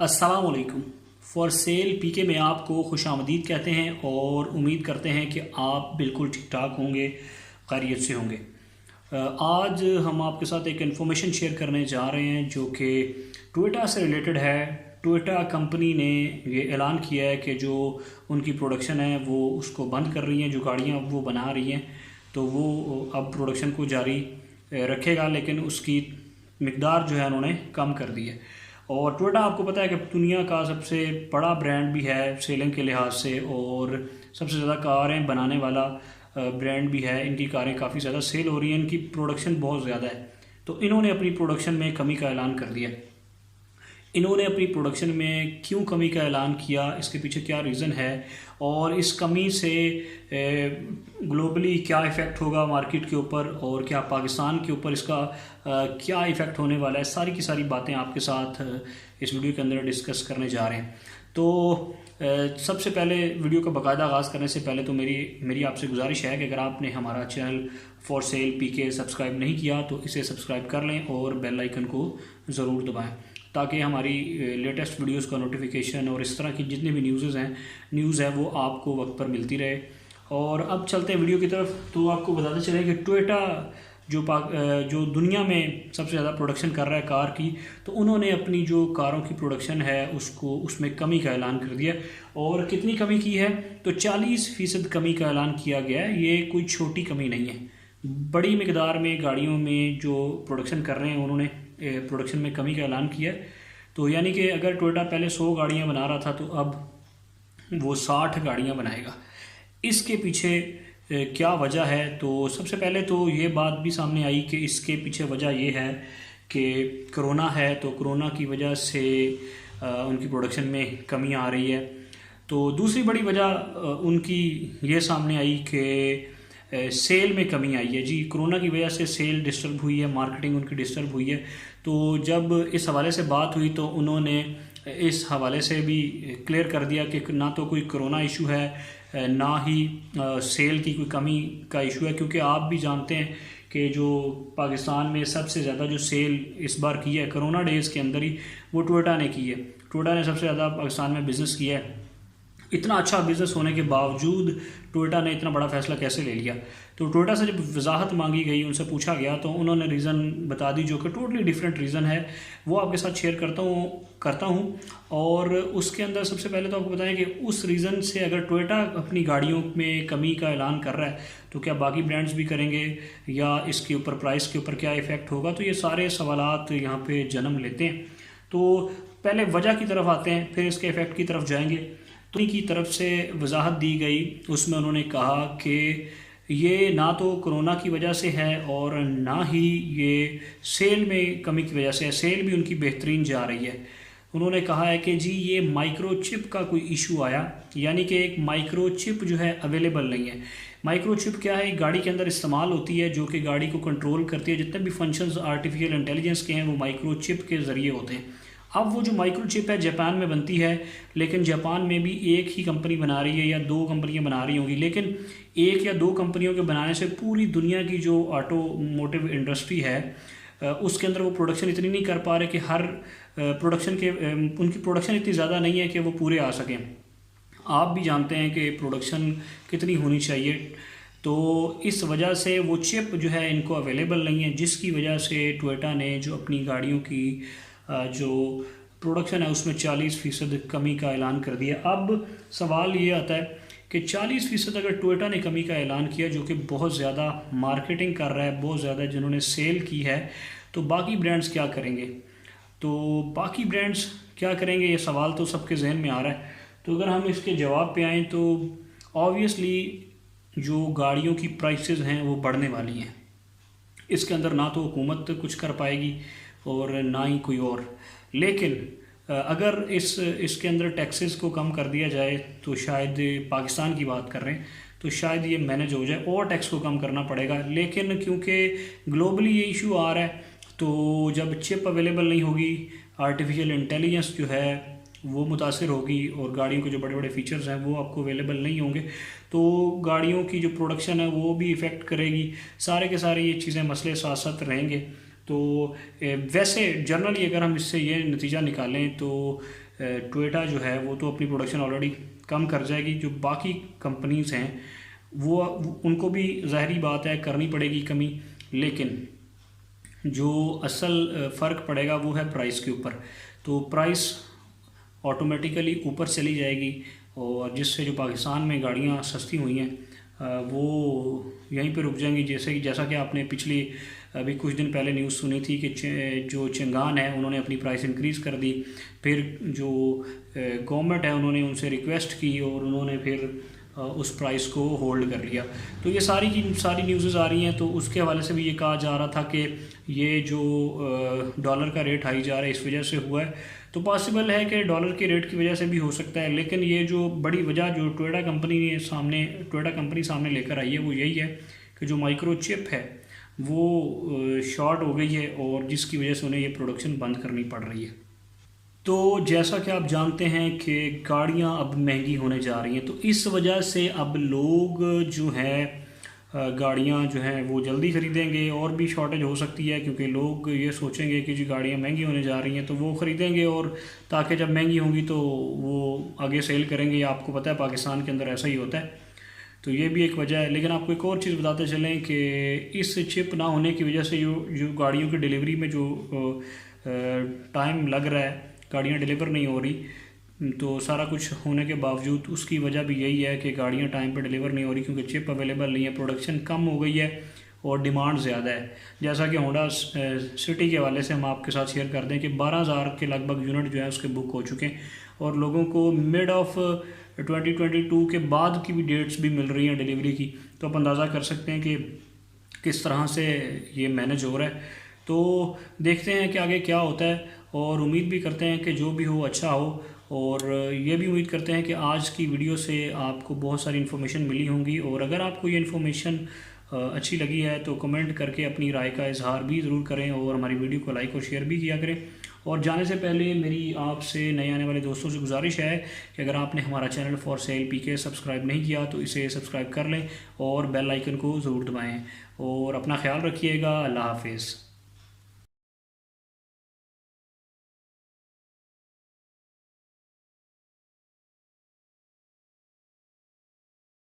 अस्सलाम वालेकुम। For sale पीके में आपको खुशामदीद कहते हैं और उम्मीद करते हैं कि आप बिल्कुल ठीक ठाक होंगे, खैरियत से होंगे। आज हम आपके साथ एक इन्फॉर्मेशन शेयर करने जा रहे हैं जो कि टोयोटा से रिलेटेड है। टोयोटा कंपनी ने ये ऐलान किया है कि जो उनकी प्रोडक्शन है वो उसको बंद कर रही हैं, जो गाड़ियाँ वो बना रही हैं तो वो अब प्रोडक्शन को जारी रखेगा, लेकिन उसकी मिकदार जो है उन्होंने कम कर दी है। और टोयोटा आपको पता है कि दुनिया का सबसे बड़ा ब्रांड भी है सेलिंग के लिहाज से, और सबसे ज़्यादा कारें बनाने वाला ब्रांड भी है। इनकी कारें काफ़ी ज़्यादा सेल हो रही हैं, इनकी प्रोडक्शन बहुत ज़्यादा है। तो इन्होंने अपनी प्रोडक्शन में कमी का ऐलान कर दिया। इन्होंने अपनी प्रोडक्शन में क्यों कमी का ऐलान किया, इसके पीछे क्या रीज़न है और इस कमी से ग्लोबली क्या इफ़ेक्ट होगा मार्केट के ऊपर और क्या पाकिस्तान के ऊपर इसका क्या इफ़ेक्ट होने वाला है, सारी की सारी बातें आपके साथ इस वीडियो के अंदर डिस्कस करने जा रहे हैं। तो सबसे पहले वीडियो का बाकायदा आगाज़ करने से पहले तो मेरी आपसे गुजारिश है कि अगर आपने हमारा channel for sale PK subscribe नहीं किया तो इसे सब्सक्राइब कर लें और बेल आइकन को ज़रूर दबाएं ताकि हमारी लेटेस्ट वीडियोस का नोटिफिकेशन और इस तरह की जितनी भी न्यूज़ है वो आपको वक्त पर मिलती रहे। और अब चलते हैं वीडियो की तरफ। तो आपको बताते चलें कि टोयोटा जो दुनिया में सबसे ज़्यादा प्रोडक्शन कर रहा है कार की, तो उन्होंने अपनी जो कारों की प्रोडक्शन है उसमें कमी का ऐलान कर दिया। और कितनी कमी की है, तो 40% कमी का ऐलान किया गया है। ये कोई छोटी कमी नहीं है, बड़ी मिकदार में गाड़ियों में जो प्रोडक्शन कर रहे हैं उन्होंने प्रोडक्शन में कमी का ऐलान किया। तो यानी कि अगर टोयोटा पहले 100 गाड़ियाँ बना रहा था तो अब वो 60 गाड़ियाँ बनाएगा। इसके पीछे क्या वजह है, तो सबसे पहले तो ये बात भी सामने आई कि इसके पीछे वजह ये है कि कोरोना है, तो कोरोना की वजह से उनकी प्रोडक्शन में कमी आ रही है। तो दूसरी बड़ी वजह उनकी ये सामने आई कि सेल में कमी आई है। जी, कोरोना की वजह से सेल डिस्टर्ब हुई है, मार्केटिंग उनकी डिस्टर्ब हुई है। तो जब इस हवाले से बात हुई तो उन्होंने इस हवाले से भी क्लियर कर दिया कि ना तो कोई कोरोना इशू है, ना ही सेल की कोई कमी का इशू है, क्योंकि आप भी जानते हैं कि जो पाकिस्तान में सबसे ज़्यादा जो सेल इस बार की है कोरोना डेज़ के अंदर ही, वो टोयोटा ने की है। टोयोटा ने सबसे ज़्यादा पाकिस्तान में बिज़नेस किया है। इतना अच्छा बिज़नेस होने के बावजूद टोयोटा ने इतना बड़ा फैसला कैसे ले लिया। तो टोयोटा से जब वजाहत मांगी गई, उनसे पूछा गया, तो उन्होंने रीज़न बता दी जो कि टोटली डिफरेंट रीज़न है। वो आपके साथ शेयर करता हूँ। और उसके अंदर सबसे पहले तो आपको बताएं कि उस रीज़न से अगर टोयोटा अपनी गाड़ियों में कमी का ऐलान कर रहा है तो क्या बाकी ब्रांड्स भी करेंगे या इसके ऊपर प्राइस के ऊपर क्या इफ़ेक्ट होगा। तो ये सारे सवालात यहाँ पे जन्म लेते हैं। तो पहले वजह की तरफ आते हैं, फिर इसके इफ़ेक्ट की तरफ जाएंगे। तो उनकी तरफ से वजाहत दी गई, उसमें उन्होंने कहा कि ये ना तो कोरोना की वजह से है और ना ही ये सेल में कमी की वजह से है। सेल भी उनकी बेहतरीन जा रही है। उन्होंने कहा है कि जी ये माइक्रोचिप का कोई इशू आया, यानी कि एक माइक्रोचिप जो है अवेलेबल नहीं है। माइक्रोचिप क्या है, एक गाड़ी के अंदर इस्तेमाल होती है जो कि गाड़ी को कंट्रोल करती है। जितने भी फंक्शंस आर्टिफिशियल इंटेलिजेंस के हैं वो माइक्रोचिप के ज़रिए होते हैं। अब वो जो माइक्रोचिप है जापान में बनती है, लेकिन जापान में भी एक ही कंपनी बना रही है या 2 कंपनियां बना रही होंगी, लेकिन 1 या 2 कंपनियों के बनाने से पूरी दुनिया की जो ऑटोमोटिव इंडस्ट्री है उसके अंदर वो प्रोडक्शन इतनी नहीं कर पा रहे कि हर उनकी प्रोडक्शन इतनी ज़्यादा नहीं है कि वो पूरे आ सकें। आप भी जानते हैं कि प्रोडक्शन कितनी होनी चाहिए। तो इस वजह से वो चिप जो है इनको अवेलेबल नहीं है, जिसकी वजह से टोयोटा ने जो अपनी गाड़ियों की जो प्रोडक्शन है उसमें 40% कमी का ऐलान कर दिया। अब सवाल ये आता है कि 40% अगर टोयोटा ने कमी का ऐलान किया, जो कि बहुत ज़्यादा मार्केटिंग कर रहा है, बहुत ज़्यादा जिन्होंने सेल की है, तो बाकी ब्रांड्स क्या करेंगे। तो बाकी ब्रांड्स क्या करेंगे, ये सवाल तो सबके जहन में आ रहा है। तो अगर हम इसके जवाब पे आएँ तो ऑब्वियसली जो गाड़ियों की प्राइसेस हैं वो बढ़ने वाली हैं। इसके अंदर ना तो हुकूमत कुछ कर पाएगी और ना ही कोई और। लेकिन अगर इसके अंदर टैक्सेस को कम कर दिया जाए तो शायद, पाकिस्तान की बात कर रहे हैं, तो शायद ये मैनेज हो जाए। और टैक्स को कम करना पड़ेगा, लेकिन क्योंकि ग्लोबली ये इशू आ रहा है, तो जब चिप अवेलेबल नहीं होगी, आर्टिफिशियल इंटेलिजेंस जो है वो मुतासिर होगी और गाड़ियों के जो बड़े बड़े फीचर्स हैं वो आपको अवेलेबल नहीं होंगे, तो गाड़ियों की जो प्रोडक्शन है वो भी इफ़ेक्ट करेगी। सारे के सारे ये चीज़ें मसले साथ साथ रहेंगे। तो वैसे जनरली अगर हम इससे ये नतीजा निकालें तो टोयोटा जो है वो तो अपनी प्रोडक्शन ऑलरेडी कम कर जाएगी, जो बाकी कंपनीज़ हैं वो उनको भी ज़ाहरी बात है करनी पड़ेगी कमी, लेकिन जो असल फ़र्क पड़ेगा वो है प्राइस के ऊपर। तो प्राइस ऑटोमेटिकली ऊपर चली जाएगी और जिससे जो पाकिस्तान में गाड़ियाँ सस्ती हुई हैं वो यहीं पे रुक जाएंगी। जैसा कि आपने पिछली अभी कुछ दिन पहले न्यूज़ सुनी थी कि जो चंगान है उन्होंने अपनी प्राइस इंक्रीज़ कर दी, फिर जो गवर्नमेंट है उन्होंने उनसे रिक्वेस्ट की और उन्होंने फिर उस प्राइस को होल्ड कर लिया। तो ये सारी की सारी न्यूज़ आ रही हैं। तो उसके हवाले से भी ये कहा जा रहा था कि ये जो डॉलर का रेट हाई जा रहा है इस वजह से हुआ है। तो पॉसिबल है कि डॉलर के रेट की वजह से भी हो सकता है, लेकिन ये जो बड़ी वजह जो टोयोटा कंपनी सामने लेकर आई है वो यही है कि जो माइक्रो चिप है वो शॉर्ट हो गई है और जिसकी वजह से उन्हें ये प्रोडक्शन बंद करनी पड़ रही है। तो जैसा कि आप जानते हैं कि गाड़ियां अब महंगी होने जा रही हैं, तो इस वजह से अब लोग जो है गाड़ियां जो हैं वो जल्दी ख़रीदेंगे और भी शॉर्टेज हो सकती है, क्योंकि लोग ये सोचेंगे कि जो गाड़ियां महंगी होने जा रही हैं तो वो ख़रीदेंगे और ताकि जब महंगी होंगी तो वो आगे सेल करेंगे। आपको पता है पाकिस्तान के अंदर ऐसा ही होता है, तो ये भी एक वजह है। लेकिन आपको एक और चीज़ बताते चलें कि इस चिप ना होने की वजह से जो गाड़ियों की डिलीवरी में जो टाइम लग रहा है, गाड़ियाँ डिलीवर नहीं हो रही, तो सारा कुछ होने के बावजूद उसकी वजह भी यही है कि गाड़ियाँ टाइम पे डिलीवर नहीं हो रही, क्योंकि चिप अवेलेबल नहीं है, प्रोडक्शन कम हो गई है और डिमांड ज़्यादा है। जैसा कि होंडा सिटी के हवाले से हम आपके साथ शेयर कर दें कि 12,000 के लगभग यूनिट जो है उसके बुक हो चुके हैं और लोगों को मिड ऑफ 2022 के बाद की भी डेट्स भी मिल रही हैं डिलीवरी की। तो आप अंदाज़ा कर सकते हैं कि किस तरह से ये मैनेज हो रहा है। तो देखते हैं कि आगे क्या होता है और उम्मीद भी करते हैं कि जो भी हो अच्छा हो, और ये भी उम्मीद करते हैं कि आज की वीडियो से आपको बहुत सारी इन्फॉर्मेशन मिली होंगी। और अगर आपको ये इन्फॉर्मेशन अच्छी लगी है तो कमेंट करके अपनी राय का इजहार भी ज़रूर करें और हमारी वीडियो को लाइक और शेयर भी किया करें। और जाने से पहले मेरी आपसे नए आने वाले दोस्तों से गुजारिश है कि अगर आपने हमारा channel for sale PK subscribe नहीं किया तो इसे सब्सक्राइब कर लें और बेल आइकन को ज़रूर दबाएँ। और अपना ख्याल रखिएगा। अल्लाह हाफिज़।